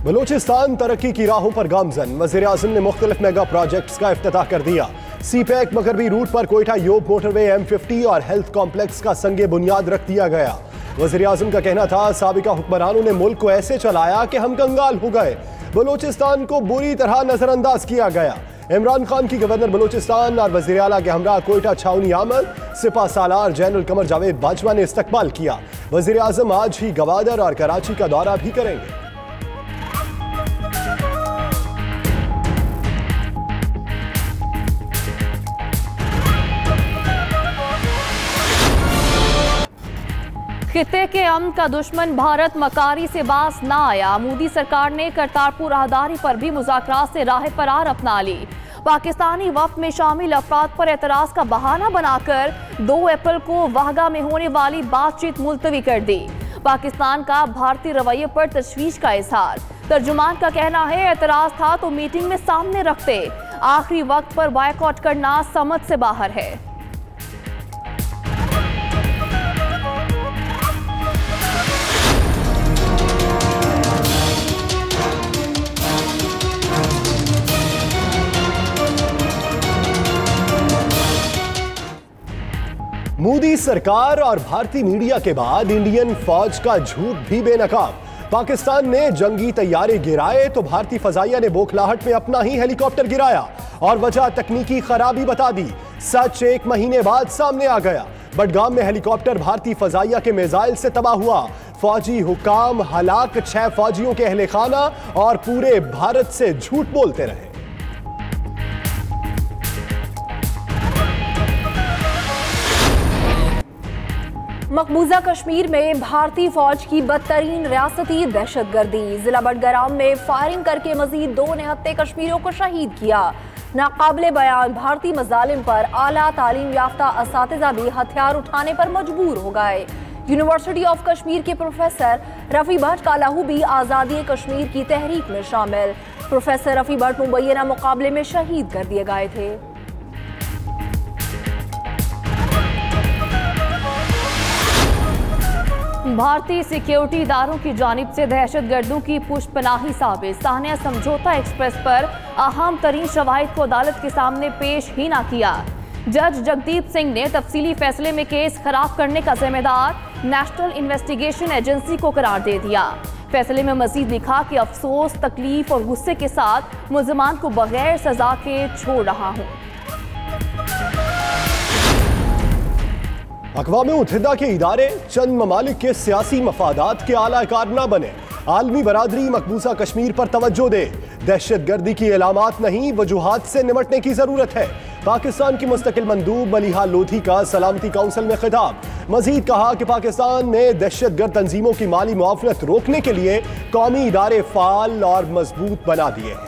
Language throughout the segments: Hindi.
बलूचिस्तान तरक्की की राहों पर गामजन। वज़ीर-ए-आज़म ने मुख्तलिफ मेगा प्रोजेक्ट्स का इफ्तिताह कर दिया। सी-पैक मगरबी रूट पर कोयटा योब मोटरवे M50 और हेल्थ कॉम्प्लेक्स का संगे बुनियाद रख दिया गया। वज़ीर-ए-आज़म का कहना था, साबिका हुक्मरानों ने मुल्क को ऐसे चलाया कि हम कंगाल हो गए। बलूचिस्तान को बुरी तरह नजरअंदाज किया गया। इमरान खान की गवर्नर बलूचिस्तान और वज़ीर आला के हमरा कोयटा छावनी आमद सिपा सालार जनरल कमर जावेद बाजवा ने इस्तकबाल किया। वज़ीर-ए-आज़म आज ही गवादर और कराची का दौरा भी करेंगे। खित्ते के अमन का दुश्मन भारत मकारी से बाज ना आया। मोदी सरकार ने करतारपुर राहदारी पर भी मुज़ाकरात से राह फरार अपना ली। पाकिस्तानी वफ्द में शामिल अफराद पर एतराज़ का बहाना बनाकर 2 अप्रैल को वाहगा में होने वाली बातचीत मुलतवी कर दी। पाकिस्तान का भारतीय रवैये पर तशवीश का इजहार। तर्जुमान का कहना है, एतराज़ था तो मीटिंग में सामने रखते। आखिरी वक्त पर बायकॉट करना समझ से बाहर है। मोदी सरकार और भारतीय मीडिया के बाद इंडियन फौज का झूठ भी बेनकाब। पाकिस्तान ने जंगी तैयारे गिराए तो भारतीय फजाइया ने बोखलाहट में अपना ही हेलीकॉप्टर गिराया और वजह तकनीकी खराबी बता दी। सच 1 महीने बाद सामने आ गया। बडगाम में हेलीकॉप्टर भारतीय फजाइया के मिसाइल से तबाह हुआ। फौजी हुकाम हलाक, 6 फौजियों के अहले खाना और पूरे भारत से झूठ बोलते रहे। मकबूजा कश्मीर में भारतीय फौज की बदतरीन रियासती दहशतगर्दी। जिला बडगाम में फायरिंग करके मजीद 2 निहत्ते कश्मीरियों को शहीद किया। नाकाबिले बयान भारतीय मजालिम पर आला तालीम याफ्ता असातिज़ा भी हथियार उठाने पर मजबूर हो गए। यूनिवर्सिटी ऑफ कश्मीर के प्रोफेसर रफ़ी भट्ट का लहू भी आज़ादी कश्मीर की तहरीक में शामिल। प्रोफेसर रफ़ी भट्ट मुबैना मुकाबले में शहीद कर दिए गए थे। भारतीय सिक्योरिटी इदारों की जानिब से दहशतगर्दों की पुष्पनाही साबित। सानिया समझौता एक्सप्रेस पर अहम तरीन शवाहिद को अदालत के सामने पेश ही ना किया। जज जगदीप सिंह ने तफसीली फैसले में केस खराब करने का जिम्मेदार नेशनल इन्वेस्टिगेशन एजेंसी को करार दे दिया। फैसले में मजीद लिखा कि अफसोस, तकलीफ और गुस्से के साथ मुल्ज़िमान को बगैर सजा के छोड़ रहा हूँ। अक़वाम-ए-मुत्तहिदा के इदारे चंद ममालिक के सियासी मफादात के आला कार न बने। आलमी बरादरी मकबूजा कश्मीर पर तवज्जो दे। दहशतगर्दी की इलामात नहीं, वजूहात से निमटने की जरूरत है। पाकिस्तान की मुस्तकिल मंदूब मलिहा लोधी का सलामती काउंसिल में खिताब। मजीद कहा कि पाकिस्तान ने दहशतगर्द तंजीमों की माली मुआवनत रोकने के लिए कौमी इदारे फाल और मजबूत बना दिए हैं।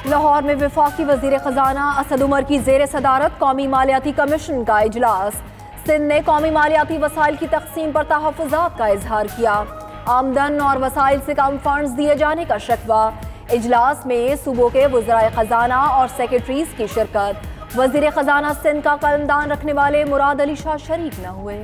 लाहौर में वफाकी वजीर खजाना असद उमर की जेर सदारत कौमी मालियाती कमीशन का इजलास। सिंध ने कौमी मालियाती वसाइल की तकसीम पर तहफ़्फ़ुज़ात का इजहार किया। आमदन और वसाइल से कम फंड्स दिए जाने का शिकवा। इजलास में सूबों के वज़राए खजाना और सेक्रेटरीज की शिरकत। वजीर खजाना सिंध का कलमदान रखने वाले मुराद अली शाह शरीक न हुए।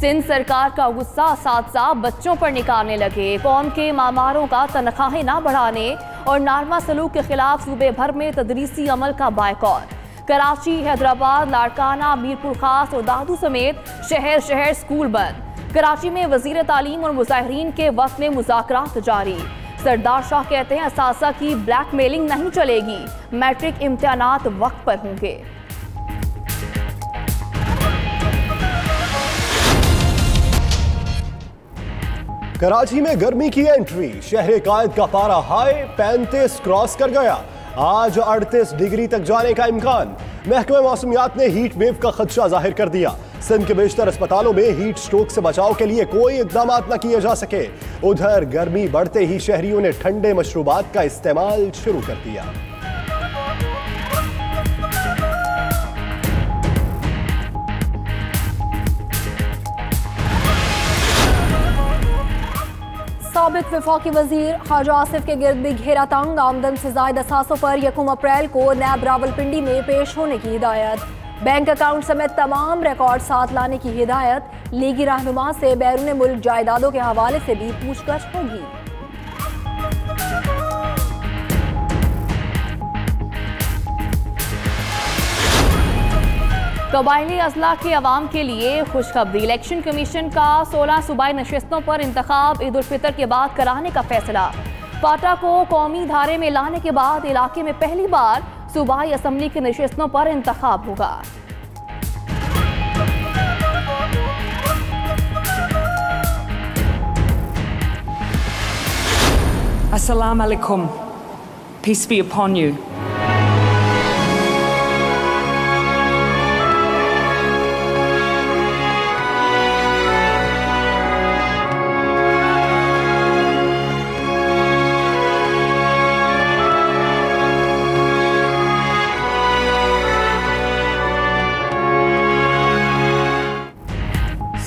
सिंध सरकार का गुस्सा असातिज़ा बच्चों पर निकालने लगे। कौम के मामारों का तनख्वाहें ना बढ़ाने और नारमा सलूक के खिलाफ सूबे भर में तदरीसी अमल का बायकॉट। कराची, हैदराबाद, लाड़काना, मीरपुर खास और दादू समेत शहर शहर स्कूल बंद। कराची में वजीर तालीम और मुजाहिरीन के वक्त में मुज़ाकरात जारी। सरदार शाह कहते हैं, असातिज़ा की ब्लैकमेलिंग नहीं चलेगी। मैट्रिक इम्तिहानात वक्त पर होंगे। कराची में गर्मी की एंट्री। शहर कायद का पारा हाई 35 क्रॉस कर गया। आज 38 डिग्री तक जाने का इम्कान। महकमे मौसमियात ने हीट वेव का खदशा जाहिर कर दिया। सिंध के बेशतर अस्पतालों में हीट स्ट्रोक से बचाव के लिए कोई इकदाम न किए जा सके। उधर गर्मी बढ़ते ही शहरियों ने ठंडे मशरूबात का इस्तेमाल शुरू कर दिया। साबित वफाकी वजीर ख्वाजा आसिफ के गिर्द भी घेरा तंग। आमदन से जायद असासों पर 1 अप्रैल को नैब रावलपिंडी में पेश होने की हिदायत। बैंक अकाउंट समेत तमाम रिकॉर्ड साथ लाने की हिदायत। लीगी रहनुमा से बैरून मुल्क जायदादों के हवाले से भी पूछताछ होगी। कबायली अजला के अवाम के लिए खुशखबरी। इलेक्शन कमीशन का 16 सूबाई नशिस्तों पर इंतखाब ईद उल फितर के बाद कराने का फैसला। पाटा को कौमी धारे में लाने के बाद इलाके में पहली बार सूबाई असम्बली की नशिस्तों पर इंतखाब होगा। Assalamu alaikum. Peace be upon you.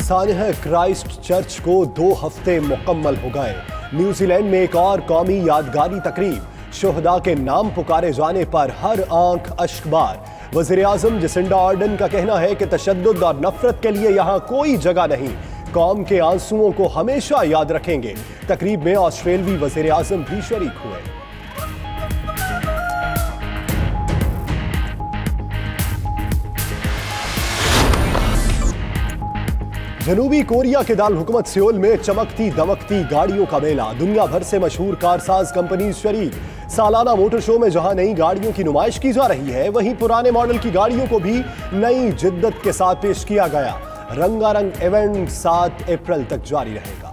सानिह क्राइस्ट चर्च को 2 हफ्ते मुकम्मल हो गए। न्यूजीलैंड में एक और कौमी यादगारी तकरीब। शोहदा के नाम पुकारे जाने पर हर आंख अश्कबार। वज़ीर आज़म जसिंडा आर्डन का कहना है कि तशद्दुद और नफरत के लिए यहाँ कोई जगह नहीं। कौम के आंसुओं को हमेशा याद रखेंगे। तकरीब में ऑस्ट्रेलवी वज़ीर आज़म भी शरीक हुए। जनूबी कोरिया के दारुल हुकूमत सियोल में चमकती दमकती गाड़ियों का मेला। दुनिया भर से मशहूर कारसाज कंपनीज शरीक। सालाना मोटर शो में जहां नई गाड़ियों की नुमाइश की जा रही है, वहीं पुराने मॉडल की गाड़ियों को भी नई जिद्दत के साथ पेश किया गया। रंगारंग इवेंट 7 अप्रैल तक जारी रहेगा।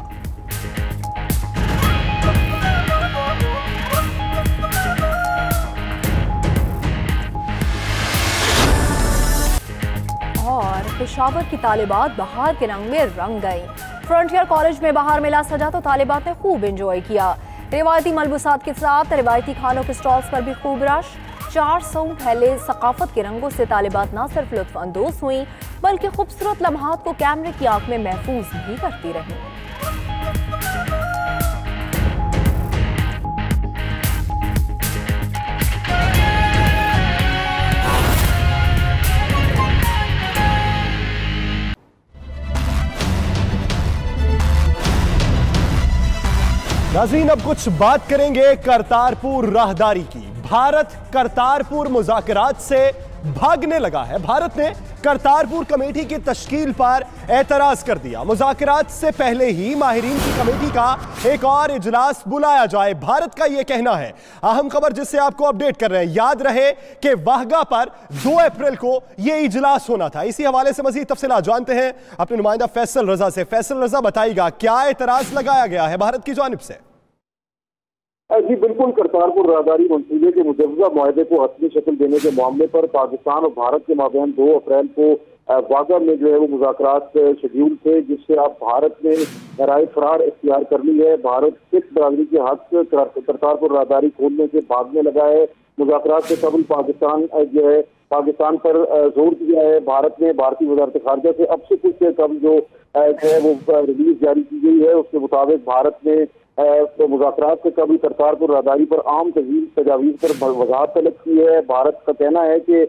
पेशावर की तालिबात बहार के रंग में रंग गई। फ्रंटियर कॉलेज में बहार मेला सजा तो तालिबात ने खूब एंजॉय किया। रिवायती मलबूसात के साथ रिवायती खानों के स्टॉल्स पर भी खूब रश। 400 फैले सकाफत के रंगों से तालिबात न सिर्फ लुत्फ अंदोज हुई बल्कि खूबसूरत लम्हात को कैमरे की आंख में महफूज भी करती रही। नाज़रीन, अब कुछ बात करेंगे करतारपुर राहदारी की। भारत करतारपुर मुज़ाकरात से भागने लगा है। भारत ने करतारपुर कमेटी की तश्कील पर एतराज कर दिया। मुज़ाकरात से पहले ही माहिरीन की कमेटी का एक और इजलास बुलाया जाए, भारत का यह कहना है। अहम खबर जिससे आपको अपडेट कर रहे हैं। याद रहे कि वाहगा पर 2 अप्रैल को यह इजलास होना था। इसी हवाले से मजीद तफसीलात जानते हैं अपने नुमाइंदा फैसल रजा से। फैसल रजा, बताइएगा क्या एतराज लगाया गया है भारत की जानिब से? जी बिल्कुल, करतारपुर राहदारी मंसूबे के मुजवजा मुआहदे को हतमी शक्ल देने के मामले पर पाकिस्तान और भारत के माबैन 2 अप्रैल को वागा में जो है वो मुज़ाकरात शेड्यूल थे, जिससे अब भारत ने राय फरार इख्तियार कर ली है। भारत सिख बरादरी के हक करतारपुर राहदारी खोलने से भागने लगा है। मुज़ाकरात से कबल पाकिस्तान जो है पाकिस्तान पर जोर दिया है। भारत ने भारतीय वज़ारत खारजा से अब से कुछ कम जो है वो रिलीज जारी की गई है। उसके मुताबिक भारत ने तो मुज़ाकरात से कबल करतारपुर राहदारी पर आम तजावीज़ पर वजाहत तलब की है। भारत का कहना है कि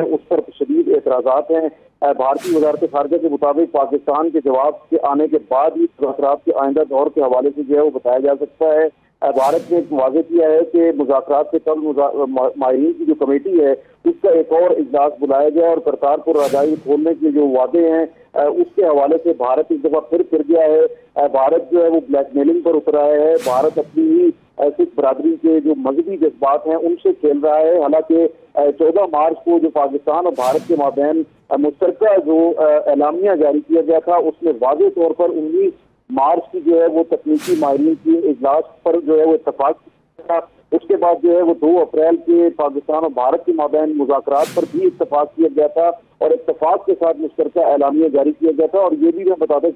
उस पर शदीद एतराज़ात हैं। भारतीय वज़ारत खारजा के मुताबिक पाकिस्तान के जवाब के आने के बाद ही मुज़ाकरात के आइंदा दौर के हवाले से जो है वो बताया जा सकता है। भारत ने वाज़ेह किया है कि मुज़ाकरात से कबल माहिरीन की जो कमेटी है उसका एक और इजलास बुलाया गया और करतारपुर राहदारी खोलने के जो वादे हैं उसके हवाले से भारत इस दफा फिर गया है। भारत जो है वो ब्लैकमेलिंग पर उतर आया है। भारत अपनी ही सिख बरादरी के जो मजहबी जज्बात हैं उनसे खेल रहा है। हालांकि 14 मार्च को जो पाकिस्तान और भारत के माबैन मुश्तरका जो एलामिया जारी किया गया था उसमें वाज़ेह तौर पर 19 मार्च की जो है वो तकनीकी माहिरीन की इजलास पर जो है वो इत्तफाक था। उसके बाद जो है वो 2 अप्रैल के पाकिस्तान और भारत के माबैन मुज़ाकरात पर भी इत्तफाक किया गया था और इत्तफाक के साथ मुश्तरका एलामिया जारी किया गया था। और ये भी मैं बताता